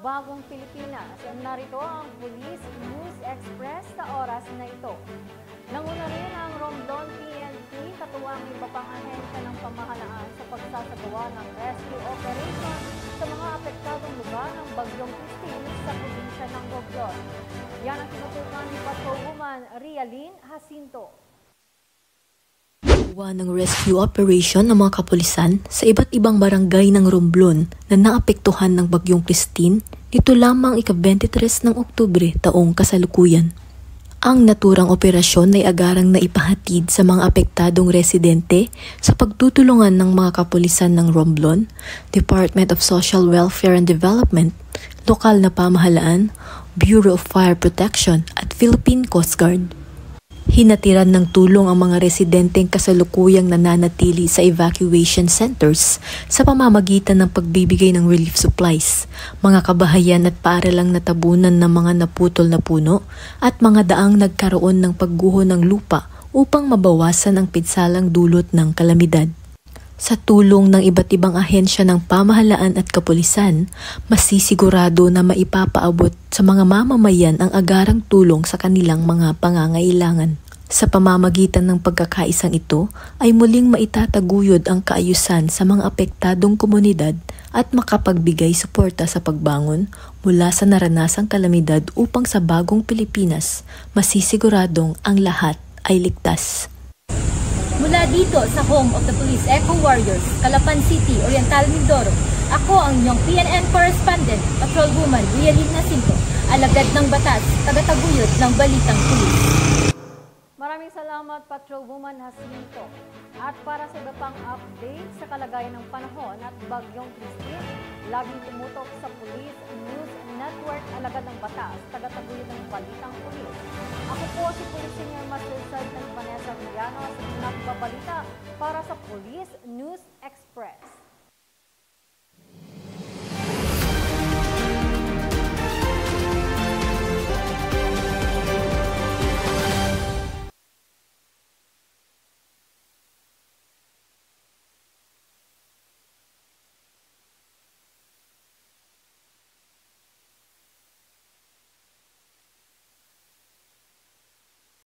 bagong Pilipinas. Narito ang Police News Express sa oras na ito. Nanguna rin ang Romblon PNP, katuwang iba pang ahensya ng pamahalaan sa pagsasagawa ng rescue operation sa mga apektadong lugar ng Bagyong Christine sa probinsya ng Romblon. Yan ang tinutukan ni Patrolwoman Rialyn Jacinto. Ng rescue operation ng mga kapulisan sa iba't ibang barangay ng Romblon na naapektuhan ng Bagyong Christine nito lamang ika-23 ng Oktubre taong kasalukuyan. Ang naturang operasyon ay agarang naipahatid sa mga apektadong residente sa pagtutulungan ng mga kapulisan ng Romblon, Department of Social Welfare and Development, lokal na pamahalaan, Bureau of Fire Protection at Philippine Coast Guard. Hinatiran ng tulong ang mga residenteng kasalukuyang nananatili sa evacuation centers sa pamamagitan ng pagbibigay ng relief supplies, mga kabahayan at paaralang natabunan ng mga naputol na puno at mga daang nagkaroon ng pagguho ng lupa upang mabawasan ang pinsalang dulot ng kalamidad. Sa tulong ng iba't ibang ahensya ng pamahalaan at kapulisan, masisigurado na maipapaabot sa mga mamamayan ang agarang tulong sa kanilang mga pangangailangan. Sa pamamagitan ng pagkakaisang ito ay muling maitataguyod ang kaayusan sa mga apektadong komunidad at makapagbigay suporta sa pagbangon mula sa naranasang kalamidad upang sa bagong Pilipinas masisiguradong ang lahat ay ligtas. Mula dito sa home of the Police Eco Warriors, Calapan City, Oriental Mindoro, ako ang inyong PNN correspondent, Patrolwoman Rialyn Jacinto, alagad ng batas, tagataguyod ng balitang pulis. Maraming salamat, Patrolwoman Jacinto. At para sa iba pang update sa kalagayan ng panahon at Bagyong Christine, laging tumutok sa Police News Network, alagad ng batas, tagataguyod ng balitang pulis. Ako po si Police Senior Master Sergeant Vanessa Villano sa nagbabalita para sa Police News Express.